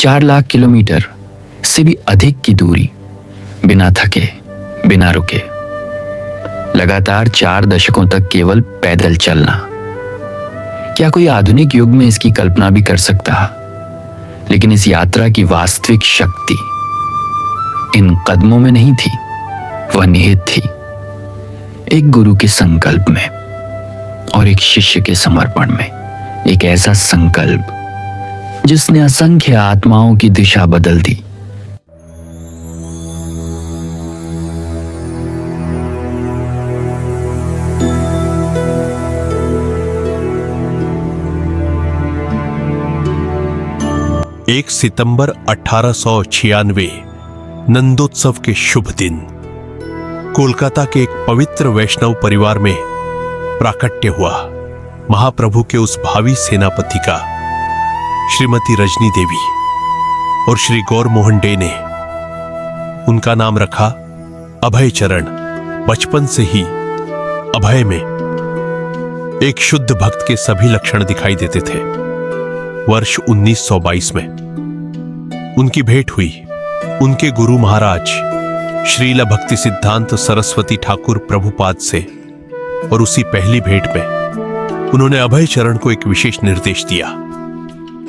4 lakh kilometre से भी अधिक की दूरी, बिना थके, बिना रुके, लगातार 4 दशकों तक केवल पैदल चलना। क्या कोई आधुनिक युग में इसकी कल्पना भी कर सकता? लेकिन इस यात्रा की वास्तविक शक्ति इन कदमों में नहीं थी, वह निहित थी एक गुरु के संकल्प में और एक शिष्य के समर्पण में। एक ऐसा संकल्प जिसने असंख्य आत्माओं की दिशा बदल दी। एक सितंबर 1896 नंदोत्सव के शुभ दिन कोलकाता के एक पवित्र वैष्णव परिवार में प्राकट्य हुआ महाप्रभु के उस भावी सेनापति का। श्रीमती रजनी देवी और श्री गौर मोहन डे ने उनका नाम रखा अभय चरण। बचपन से ही अभय में एक शुद्ध भक्त के सभी लक्षण दिखाई देते थे। वर्ष 1922 में उनकी भेंट हुई उनके गुरु महाराज श्रील भक्ति सिद्धांत सरस्वती ठाकुर प्रभुपाद से, और उसी पहली भेंट में उन्होंने अभय चरण को एक विशेष निर्देश दिया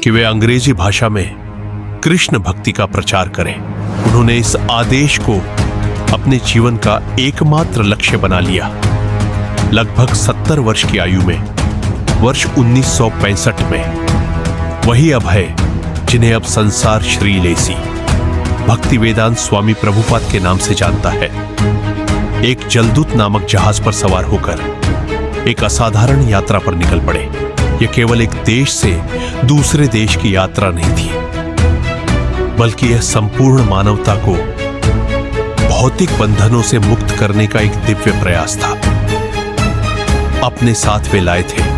कि वे अंग्रेजी भाषा में कृष्ण भक्ति का प्रचार करें। उन्होंने इस आदेश को अपने जीवन का एकमात्र लक्ष्य बना लिया। लगभग 70 वर्ष की आयु में वर्ष 1965 में वही अभय जिन्हें अब संसार श्री लेसी भक्ति वेदांत स्वामी प्रभुपाद के नाम से जानता है, एक जलदूत नामक जहाज पर सवार होकर एक असाधारण यात्रा पर निकल पड़े। यह केवल एक देश से दूसरे देश की यात्रा नहीं थी, बल्कि यह संपूर्ण मानवता को भौतिक बंधनों से मुक्त करने का एक दिव्य प्रयास था। अपने साथ वे लाए थे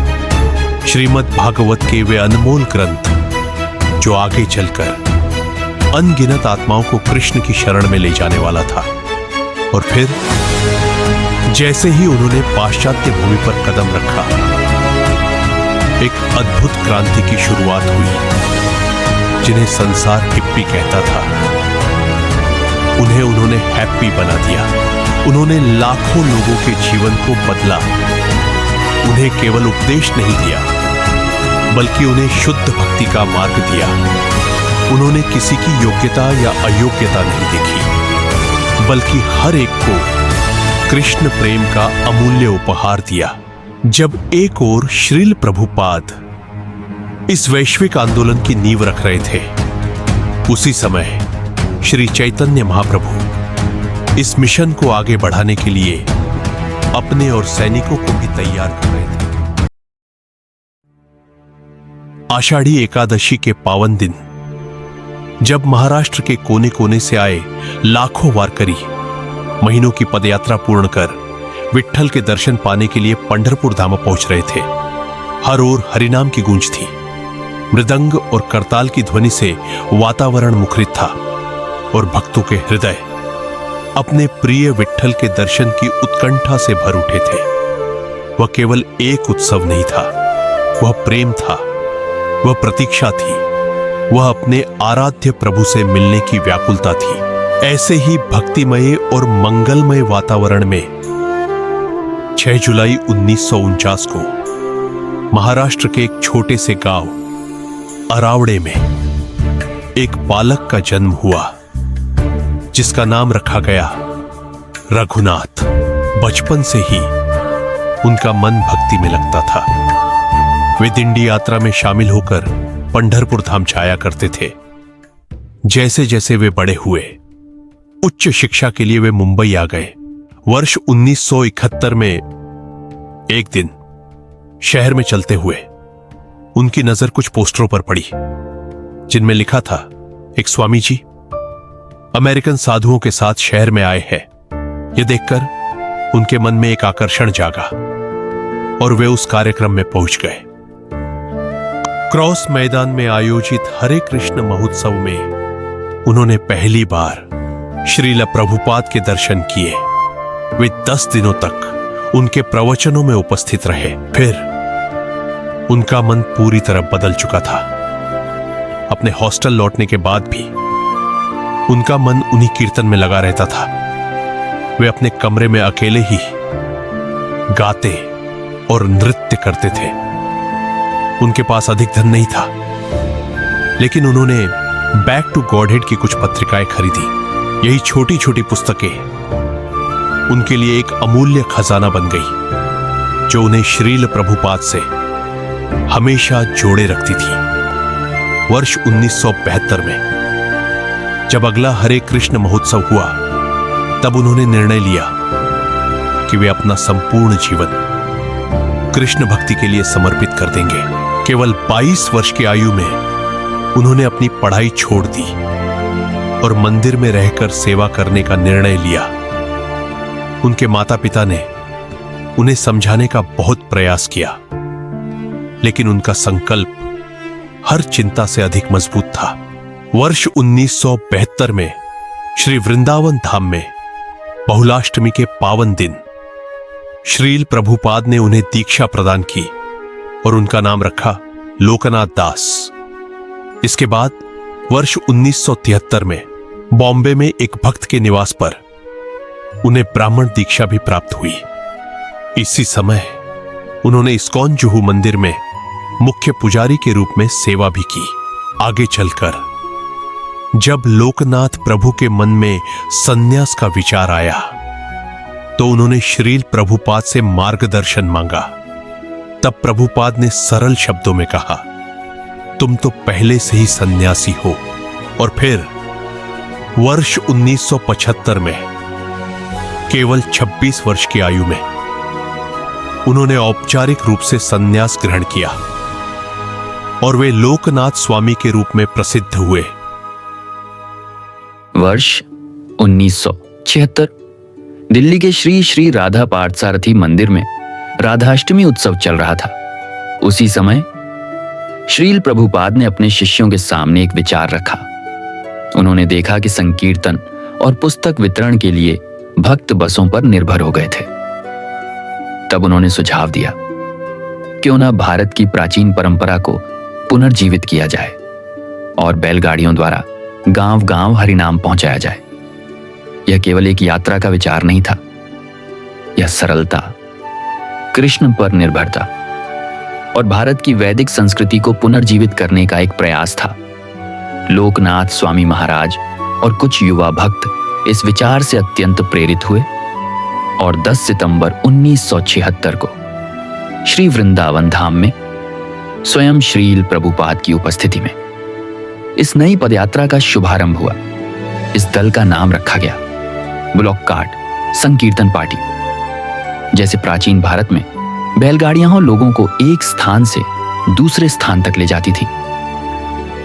श्रीमद् भागवत के वे अनमोल ग्रंथ जो आगे चलकर अनगिनत आत्माओं को कृष्ण की शरण में ले जाने वाला था। और फिर जैसे ही उन्होंने पाश्चात्य भूमि पर कदम रखा, एक अद्भुत क्रांति की शुरुआत हुई जिन्हें संसार हिप्पी कहता था। उन्होंने हैप्पी बना दिया। उन्होंने लाखों लोगों के जीवन को बदला। उन्हें केवल उपदेश नहीं दिया, बल्कि उन्हें शुद्ध भक्ति का मार्ग दिया। उन्होंने किसी की योग्यता या अयोग्यता नहीं देखी, बल्कि हर एक को कृष्ण प्रेम का अमूल्य उपहार दिया। जब एक ओर श्रील प्रभुपाद इस वैश्विक आंदोलन की नींव रख रहे थे, उसी समय श्री चैतन्य महाप्रभु इस मिशन को आगे बढ़ाने के लिए अपने और सैनिकों को भी तैयार कर रहे थे। आषाढ़ी एकादशी के पावन दिन जब महाराष्ट्र के कोने कोने से आए लाखों वारकरी महीनों की पदयात्रा पूर्ण कर विट्ठल के दर्शन पाने के लिए पंढरपुर धाम पहुंच रहे थे, हर ओर हरिनाम की गूंज थी। मृदंग और करताल की ध्वनि से वातावरण मुखरित था और भक्तों के हृदय अपने प्रिय विट्ठल के दर्शन की उत्कंठा से भर उठे थे। वह केवल एक उत्सव नहीं था, वह प्रेम था, वह प्रतीक्षा थी, वह अपने आराध्य प्रभु से मिलने की व्याकुलता थी। ऐसे ही भक्तिमय और मंगलमय वातावरण में 6 जुलाई 1949 को महाराष्ट्र के एक छोटे से गांव अरावड़े में एक बालक का जन्म हुआ जिसका नाम रखा गया रघुनाथ। बचपन से ही उनका मन भक्ति में लगता था। वे दिंडी यात्रा में शामिल होकर पंढरपुर धाम जाया करते थे। जैसे जैसे वे बड़े हुए, उच्च शिक्षा के लिए वे मुंबई आ गए। वर्ष 1971 में एक दिन शहर में चलते हुए उनकी नजर कुछ पोस्टरों पर पड़ी जिनमें लिखा था, एक स्वामी जी अमेरिकन साधुओं के साथ शहर में आए हैं। यह देखकर उनके मन में एक आकर्षण जागा और वे उस कार्यक्रम में पहुंच गए। क्रॉस मैदान में आयोजित हरे कृष्ण महोत्सव में उन्होंने पहली बार श्रील प्रभुपाद के दर्शन किए। वे 10 दिनों तक उनके प्रवचनों में उपस्थित रहे। फिर उनका मन पूरी तरह बदल चुका था। अपने हॉस्टल लौटने के बाद भी उनका मन उन्हीं कीर्तन में लगा रहता था। वे अपने कमरे में अकेले ही गाते और नृत्य करते थे। उनके पास अधिक धन नहीं था, लेकिन उन्होंने बैक टू गॉडहेड की कुछ पत्रिकाएं खरीदी। यही छोटी छोटी पुस्तकें उनके लिए एक अमूल्य खजाना बन गई, जो उन्हें श्रील प्रभुपाद से हमेशा जोड़े रखती थी। वर्ष 1972 में जब अगला हरे कृष्ण महोत्सव हुआ, तब उन्होंने निर्णय लिया कि वे अपना संपूर्ण जीवन कृष्ण भक्ति के लिए समर्पित कर देंगे। केवल 22 वर्ष की आयु में उन्होंने अपनी पढ़ाई छोड़ दी और मंदिर में रहकर सेवा करने का निर्णय लिया। उनके माता पिता ने उन्हें समझाने का बहुत प्रयास किया, लेकिन उनका संकल्प हर चिंता से अधिक मजबूत था। वर्ष 1972 में श्री वृंदावन धाम में बहुलाष्टमी के पावन दिन श्रील प्रभुपाद ने उन्हें दीक्षा प्रदान की और उनका नाम रखा लोकनाथ दास। इसके बाद वर्ष 1973 में बॉम्बे में एक भक्त के निवास पर उन्हें ब्राह्मण दीक्षा भी प्राप्त हुई। इसी समय उन्होंने इस्कॉन जुहू मंदिर में मुख्य पुजारी के रूप में सेवा भी की। आगे चलकर जब लोकनाथ प्रभु के मन में संन्यास का विचार आया, तो उन्होंने श्रील प्रभुपाद से मार्गदर्शन मांगा। तब प्रभुपाद ने सरल शब्दों में कहा, तुम तो पहले से ही सन्यासी हो। और फिर वर्ष 1975 में केवल 26 वर्ष की आयु में उन्होंने औपचारिक रूप से सन्यास ग्रहण किया और वे लोकनाथ स्वामी के रूप में प्रसिद्ध हुए। वर्ष 1976 दिल्ली के श्री श्री राधा पार्थसारथी मंदिर में राधाष्टमी उत्सव चल रहा था। उसी समय श्रील प्रभुपाद ने अपने शिष्यों के सामने एक विचार रखा। उन्होंने देखा कि संकीर्तन और पुस्तक वितरण के लिए भक्त बसों पर निर्भर हो गए थे। तब उन्होंने सुझाव दिया, क्यों ना भारत की प्राचीन परंपरा को पुनर्जीवित किया जाए और बैलगाड़ियों द्वारा गांव-गांव हरिनाम पहुंचाया जाए। यह केवल एक यात्रा का विचार नहीं था, यह सरलता, कृष्ण पर निर्भरता और भारत की वैदिक संस्कृति को पुनर्जीवित करने का एक प्रयास था। लोकनाथ स्वामी महाराज और कुछ युवा भक्त इस विचार से अत्यंत प्रेरित हुए और 10 सितंबर 1976 को श्री वृंदावन धाम में स्वयं श्रील प्रभुपाद की उपस्थिति में इस नई पदयात्रा का शुभारंभ हुआ। इस दल का नाम रखा गया ब्लॉक कार्ट संकीर्तन पार्टी। जैसे प्राचीन भारत में बैलगाड़ियां लोगों को एक स्थान से दूसरे स्थान तक ले जाती थी,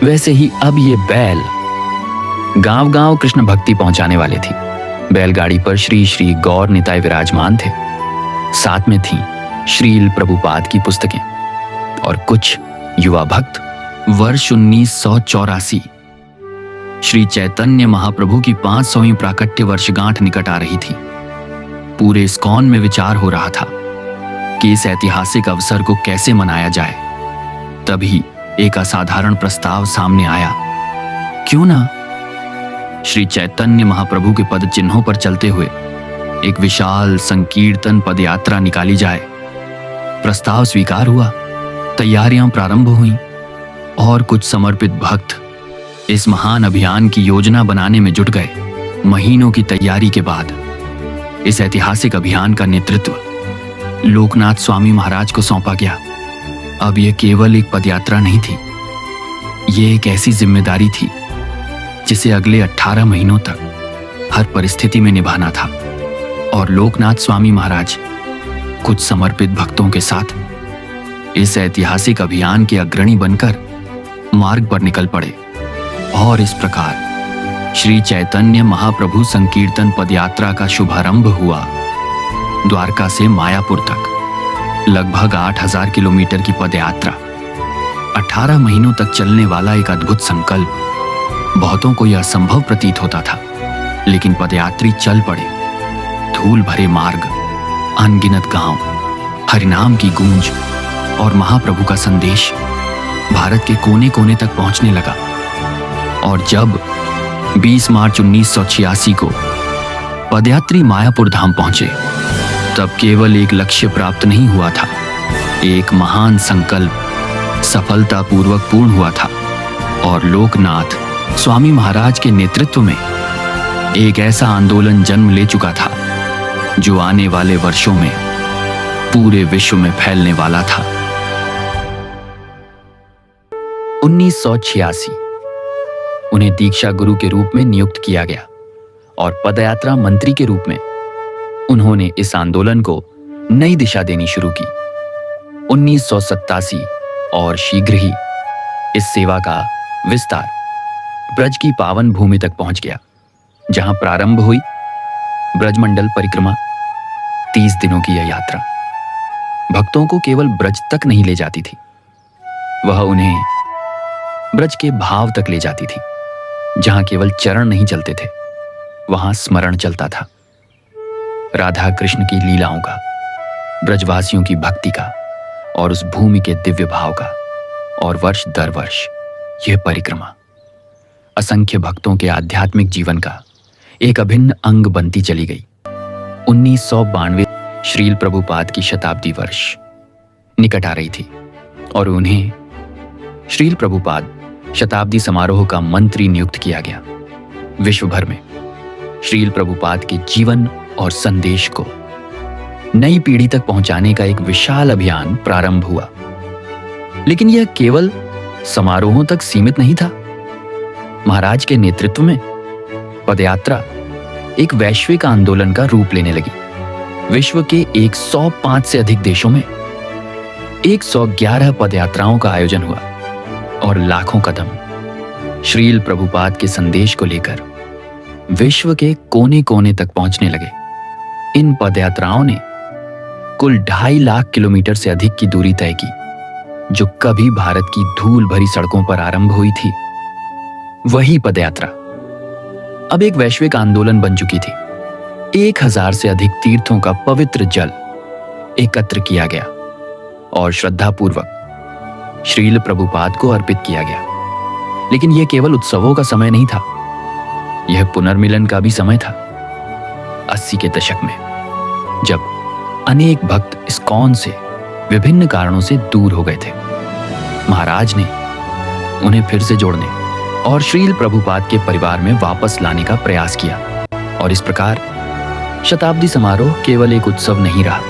वैसे ही अब ये बैल गांव-गांव कृष्ण भक्ति पहुंचाने वाले थी। बैलगाड़ी पर श्री श्री गौर निताय विराजमान थे। साथ में थी श्रील प्रभुपाद की पुस्तकें और कुछ युवा भक्त। वर्ष 1984 श्री चैतन्य महाप्रभु की 500वीं प्राकट्य वर्षगांठ निकट आ रही थी। पूरे इस्कॉन में विचार हो रहा था कि इस ऐतिहासिक अवसर को कैसे मनाया जाए। तभी एक असाधारण प्रस्ताव सामने आया, क्यों ना श्री चैतन्य महाप्रभु के पद चिन्हों पर चलते हुए एक विशाल संकीर्तन पदयात्रा निकाली जाए। प्रस्ताव स्वीकार हुआ, तैयारियां प्रारंभ हुईं और कुछ समर्पित भक्त इस महान अभियान की योजना बनाने में जुट गए। महीनों की तैयारी के बाद इस ऐतिहासिक अभियान का नेतृत्व लोकनाथ स्वामी महाराज को सौंपा गया। अब यह केवल एक पदयात्रा नहीं थी, ये एक ऐसी जिम्मेदारी थी जिसे अगले 18 महीनों तक हर परिस्थिति में निभाना था। और लोकनाथ स्वामी महाराज कुछ समर्पित भक्तों के साथ इस ऐतिहासिक अभियान के अग्रणी बनकर मार्ग पर निकल पड़े। और इस प्रकार श्री चैतन्य महाप्रभु संकीर्तन पदयात्रा का शुभारंभ हुआ। द्वारका से मायापुर तक लगभग 8000 किलोमीटर की पदयात्रा, 18 महीनों तक चलने वाला एक अद्भुत संकल्प। बहुतों को यह असंभव प्रतीत होता था, लेकिन पदयात्री चल पड़े। धूल भरे मार्ग, अनगिनत गांव, हरिनाम की गूंज और महाप्रभु का संदेश भारत के कोने कोने तक पहुंचने लगा। और जब 20 मार्च 1986 को पदयात्री मायापुर धाम पहुंचे, तब केवल एक लक्ष्य प्राप्त नहीं हुआ था, एक महान संकल्प सफलतापूर्वक पूर्ण हुआ था। और लोकनाथ स्वामी महाराज के नेतृत्व में एक ऐसा आंदोलन जन्म ले चुका था जो आने वाले वर्षों में पूरे विश्व में फैलने वाला था। 1986 उन्हें दीक्षा गुरु के रूप में नियुक्त किया गया और पदयात्रा मंत्री के रूप में उन्होंने इस आंदोलन को नई दिशा देनी शुरू की। 1987 और शीघ्र ही इस सेवा का विस्तार ब्रज की पावन भूमि तक पहुंच गया, जहां प्रारंभ हुई ब्रजमंडल परिक्रमा। 30 दिनों की यह यात्रा भक्तों को केवल ब्रज तक नहीं ले जाती थी, वह उन्हें ब्रज के भाव तक ले जाती थी। जहां केवल चरण नहीं चलते थे, वहां स्मरण चलता था, राधा कृष्ण की लीलाओं का, ब्रजवासियों की भक्ति का और उस भूमि के दिव्य भाव का। और वर्ष दर वर्ष यह परिक्रमा असंख्य भक्तों के आध्यात्मिक जीवन का एक अभिन्न अंग बनती चली गई। 1992 श्रील प्रभुपाद की शताब्दी वर्ष निकट आ रही थी और उन्हें श्रील प्रभुपाद शताब्दी समारोह का मंत्री नियुक्त किया गया। विश्व भर में श्रील प्रभुपाद के जीवन और संदेश को नई पीढ़ी तक पहुंचाने का एक विशाल अभियान प्रारंभ हुआ। लेकिन यह केवल समारोहों तक सीमित नहीं था। महाराज के नेतृत्व में पदयात्रा एक वैश्विक आंदोलन का रूप लेने लगी। विश्व के 105 से अधिक देशों में 111 पदयात्राओं का आयोजन हुआ और लाखों कदम श्रील प्रभुपाद के संदेश को लेकर विश्व के कोने कोने तक पहुंचने लगे। इन पदयात्राओं ने कुल 2.5 लाख किलोमीटर से अधिक की दूरी तय की, जो कभी भारत की धूल भरी सड़कों पर आरंभ हुई थी, वही पदयात्रा अब एक वैश्विक आंदोलन बन चुकी थी। 1000 से अधिक तीर्थों का पवित्र जल एकत्र किया गया और श्रद्धापूर्वक श्रील प्रभुपाद को अर्पित किया गया। लेकिन यह केवल उत्सवों का समय नहीं था, यह पुनर्मिलन का भी समय था। 80 के दशक में जब अनेक भक्त इस्कॉन से विभिन्न कारणों से दूर हो गए थे, महाराज ने उन्हें फिर से जोड़ने और श्रील प्रभुपाद के परिवार में वापस लाने का प्रयास किया। और इस प्रकार शताब्दी समारोह केवल एक उत्सव नहीं रहा,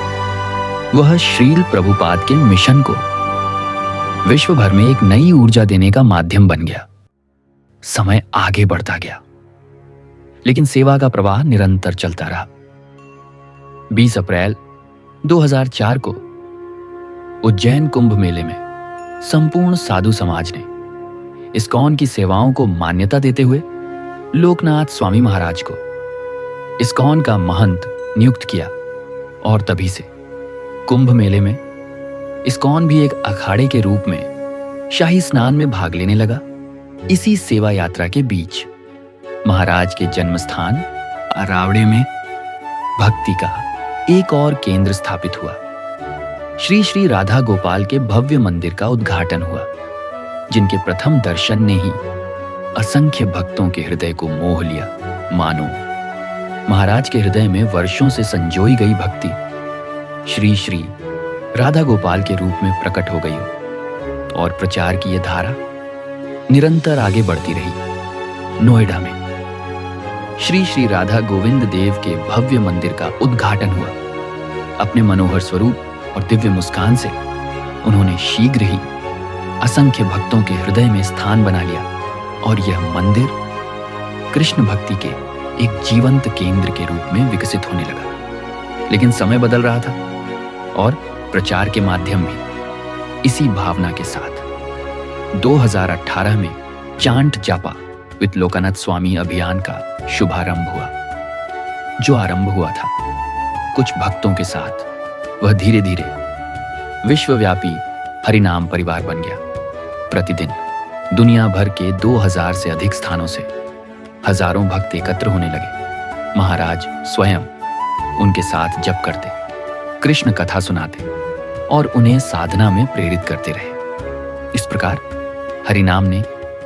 वह श्रील प्रभुपाद के मिशन को विश्व भर में एक नई ऊर्जा देने का माध्यम बन गया। समय आगे बढ़ता गया, लेकिन सेवा का प्रवाह निरंतर चलता रहा। 20 अप्रैल 2004 को उज्जैन कुंभ मेले में संपूर्ण साधु समाज ने इस्कॉन की सेवाओं को मान्यता देते हुए लोकनाथ स्वामी महाराज को इस्कॉन का महंत नियुक्त किया। और तभी से कुंभ मेले में इस्कॉन भी एक अखाड़े के रूप में शाही स्नान में भाग लेने लगा। इसी सेवा यात्रा के बीच महाराज के जन्म स्थान अरावड़े में भक्ति का एक और केंद्र स्थापित हुआ। श्री श्री राधा गोपाल के भव्य मंदिर का उद्घाटन हुआ, जिनके प्रथम दर्शन ने ही असंख्य भक्तों के हृदय को मोह लिया। मानो महाराज के हृदय में वर्षों से संजोई गई भक्ति श्री श्री राधा गोपाल के रूप में प्रकट हो गई हो। और प्रचार की यह धारा निरंतर आगे बढ़ती रही। नोएडा में श्री श्री राधा गोविंद देव के भव्य मंदिर का उद्घाटन हुआ। अपने मनोहर स्वरूप और दिव्य मुस्कान से उन्होंने शीघ्र ही असंख्य भक्तों के हृदय में स्थान बना लिया और यह मंदिर कृष्ण भक्ति के एक जीवंत केंद्र के रूप में विकसित होने लगा। लेकिन समय बदल रहा था और प्रचार के माध्यम भी इसी भावना के साथ 2018 में चांट जापा विद लोकनाथ स्वामी अभियान का शुभारंभ हुआ। जो आरंभ हुआ था कुछ भक्तों के साथ, वह धीरे धीरे विश्वव्यापी हरिनाम परिवार बन गया। प्रतिदिन दुनिया भर के 2000 से अधिक स्थानों से हजारों भक्त एकत्र होने लगे। महाराज स्वयं उनके साथ जप करते, कृष्ण कथा सुनाते और उन्हें साधना में प्रेरित करते रहे। इस प्रकार प्रकार हरिनाम ने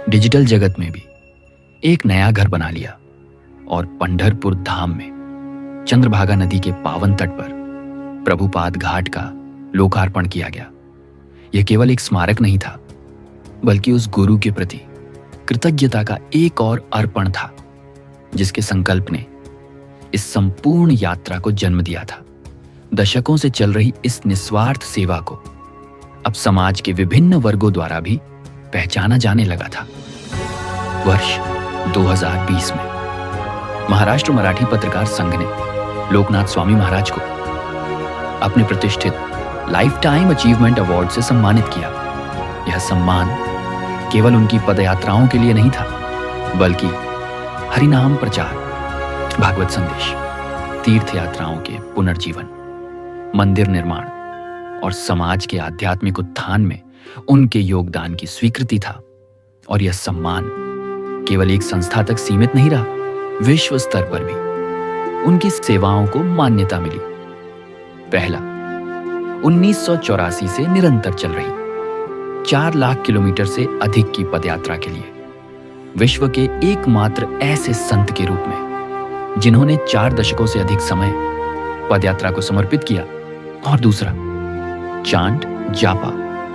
डिजिटल जगत में भी एक नया घर बना लिया और पंढरपुर धाम में चंद्रभागा नदी के पावन तट पर प्रभुपाद घाट का लोकार्पण किया गया। यह केवल एक स्मारक नहीं था, बल्कि उस गुरु के प्रति कृतज्ञता का एक और अर्पण था, जिसके संकल्प ने इस संपूर्ण यात्रा को जन्म दिया था। दशकों से चल रही इस निस्वार्थ सेवा को अब समाज के विभिन्न वर्गों द्वारा भी पहचाना जाने लगा था। वर्ष 2020 में महाराष्ट्र मराठी पत्रकार संघ ने लोकनाथ स्वामी महाराज को अपने प्रतिष्ठित लाइफ टाइम अचीवमेंट अवार्ड से सम्मानित किया। यह सम्मान केवल उनकी पदयात्राओं के लिए नहीं था, बल्कि हरिनाम प्रचार, भागवत संदेश, तीर्थ यात्राओं के पुनर्जीवन, मंदिर निर्माण और समाज के आध्यात्मिक उत्थान में उनके योगदान की स्वीकृति था। और यह सम्मान केवल एक संस्था तक सीमित नहीं रहा, विश्व स्तर पर भी उनकी सेवाओं को मान्यता मिली। पहला, 1984 से निरंतर चल रही 4 लाख किलोमीटर से अधिक की पदयात्रा के लिए विश्व के एकमात्र ऐसे संत के रूप में जिन्होंने 4 दशकों से अधिक समय पदयात्रा को समर्पित किया। और दूसरा, चांट जापा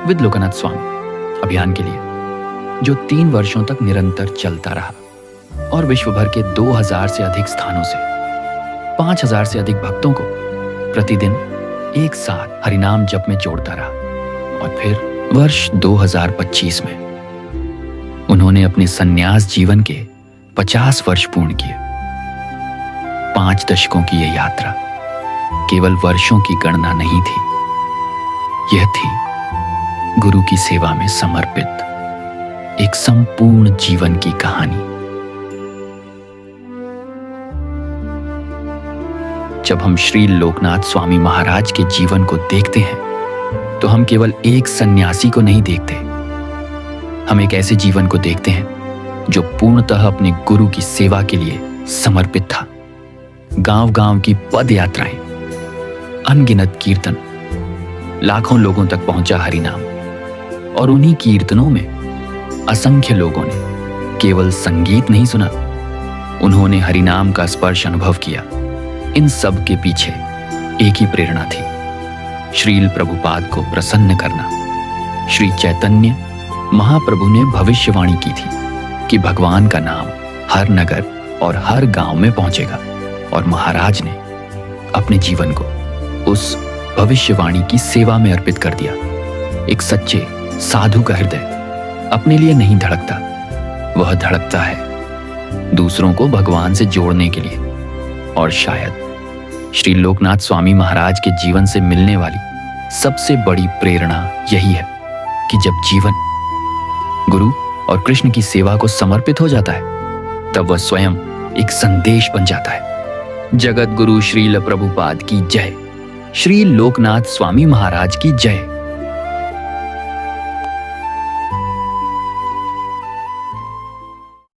विद लोकनाथ स्वामी अभियान के लिए, जो 3 वर्षों तक निरंतर चलता रहा और विश्व भर के 2000 से अधिक स्थानों से 5000 से अधिक भक्तों को प्रतिदिन एक साथ हरिनाम जप में जोड़ता रहा। और फिर वर्ष 2025 में उन्होंने अपने संन्यास जीवन के 50 वर्ष पूर्ण किए। 5 दशकों की यह यात्रा केवल वर्षों की गणना नहीं थी, यह थी गुरु की सेवा में समर्पित एक संपूर्ण जीवन की कहानी। जब हम श्री लोकनाथ स्वामी महाराज के जीवन को देखते हैं तो हम केवल एक सन्यासी को नहीं देखते, हम एक ऐसे जीवन को देखते हैं जो पूर्णतः अपने गुरु की सेवा के लिए समर्पित था। गांव-गांव की पद यात्राएं, अनगिनत कीर्तन, लाखों लोगों तक पहुंचा हरिनाम, और उन्हीं कीर्तनों में असंख्य लोगों ने केवल संगीत नहीं सुना, उन्होंने हरिनाम का स्पर्श अनुभव किया। इन सब के पीछे एक ही प्रेरणा थी, श्रील प्रभुपाद को प्रसन्न करना। श्री चैतन्य महाप्रभु ने भविष्यवाणी की थी कि भगवान का नाम हर नगर और हर गांव में पहुंचेगा, और महाराज ने अपने जीवन को उस भविष्यवाणी की सेवा में अर्पित कर दिया। एक सच्चे साधु का हृदय अपने लिए नहीं धड़कता, वह धड़कता है दूसरों को भगवान से जोड़ने के लिए। और शायद श्री लोकनाथ स्वामी महाराज के जीवन से मिलने वाली सबसे बड़ी प्रेरणा यही है कि जब जीवन गुरु और कृष्ण की सेवा को समर्पित हो जाता है, तब वह स्वयं एक संदेश बन जाता है। जगत गुरु श्रील प्रभुपाद की जय, श्री लोकनाथ स्वामी महाराज की जय।